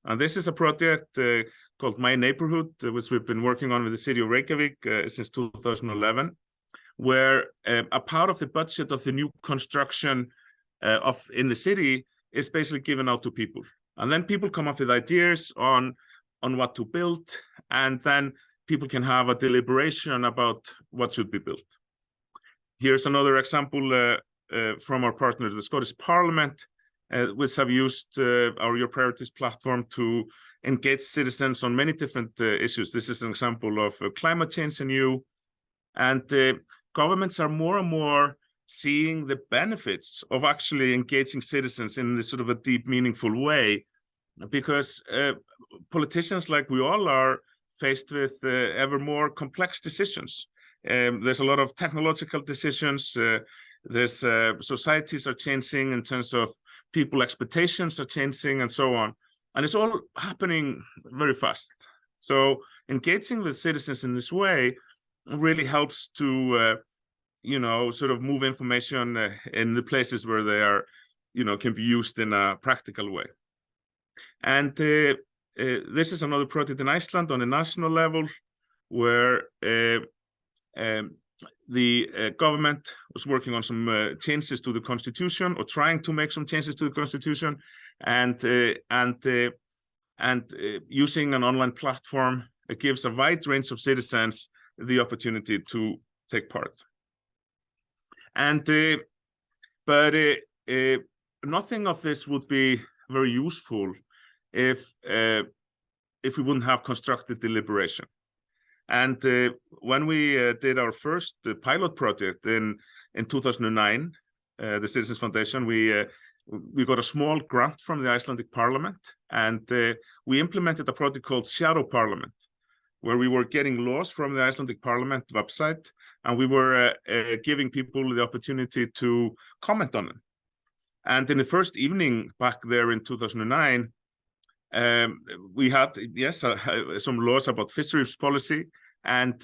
And this is a project called My Neighborhood, which we've been working on with the city of Reykjavik since 2011, where a part of the budget of the new construction in the city is basically given out to people. And then people come up with ideas on what to build, and then people can have a deliberation about what should be built. Here's another example from our partner, the Scottish Parliament, which have used our Your Priorities platform to engage citizens on many different issues. This is an example of climate change in EU, and governments are more and more seeing the benefits of actually engaging citizens in this sort of a deep, meaningful way, because politicians, like we all are, faced with ever more complex decisions. There's a lot of technological decisions. There's societies are changing in terms of people expectations are changing and so on. And it's all happening very fast. So engaging with citizens in this way really helps to, sort of move information in the places where they are, can be used in a practical way. And this is another project in Iceland on a national level where the government was working on some changes to the constitution, or trying to make some changes to the constitution, and using an online platform, it gives a wide range of citizens the opportunity to take part. And but nothing of this would be very useful if we wouldn't have constructive deliberation. And when we did our first pilot project in 2009, the Citizens Foundation, we got a small grant from the Icelandic Parliament, and we implemented a project called Shadow Parliament, where we were getting laws from the Icelandic Parliament website, and we were giving people the opportunity to comment on them. And in the first evening back there in 2009, we had, some laws about fisheries policy, and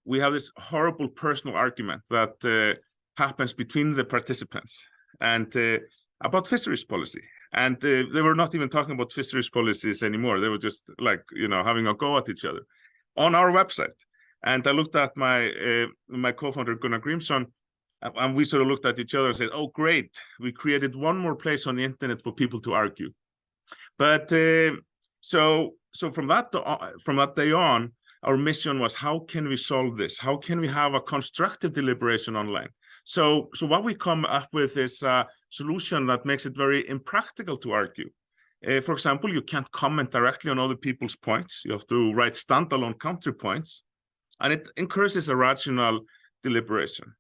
we have this horrible personal argument that happens between the participants and about fisheries policy. And they were not even talking about fisheries policies anymore. They were just like, having a go at each other on our website. And I looked at my co-founder, Gunnar Grímsson, and we sort of looked at each other and said, oh, great, we created one more place on the internet for people to argue. But so from that day on, our mission was, how can we solve this? How can we have a constructive deliberation online? So what we come up with is a solution that makes it very impractical to argue. For example, you can't comment directly on other people's points. You have to write standalone counterpoints, and it encourages a rational deliberation.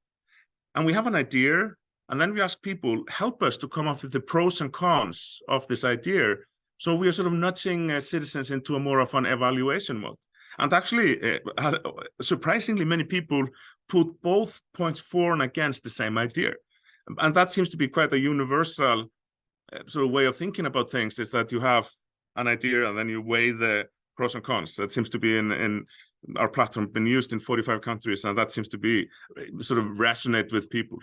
And we have an idea, and then we ask people, help us to come up with the pros and cons of this idea. So we are sort of nudging citizens into a more of an evaluation mode. And actually, surprisingly, many people put both points for and against the same idea. And that seems to be quite a universal sort of way of thinking about things, is that you have an idea and then you weigh the pros and cons. That seems to be in our platform, been used in 45 countries, and that seems to be sort of resonate with people.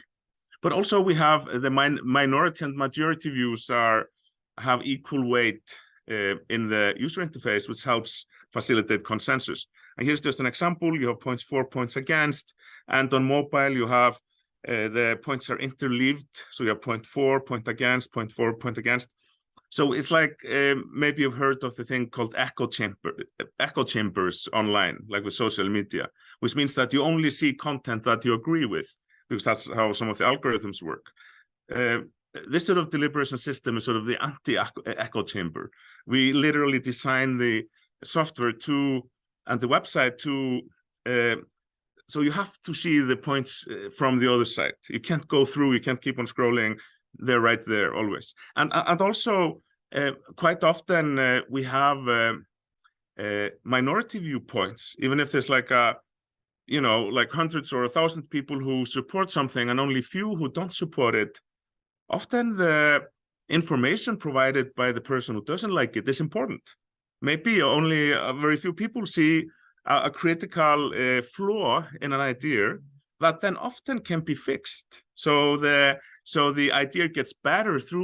But also we have the minority and majority views have equal weight in the user interface, which helps facilitate consensus. And here's just an example. You have points for, points against, and on mobile you have the points are interleaved. So you have point for, point against, point for, point against. So it's like maybe you've heard of the thing called echo chambers online, like with social media, which means that you only see content that you agree with, because that's how some of the algorithms work. This sort of deliberation system is sort of the anti-echo chamber. We literally design the software and the website so you have to see the points from the other side. You can't go through, you can't keep on scrolling. They're right there always. And also quite often we have minority viewpoints, even if there's like hundreds or 1,000 people who support something and only few who don't support it. Often the information provided by the person who doesn't like it is important. Maybe only very few people see a critical flaw in an idea that then often can be fixed. So the idea gets better through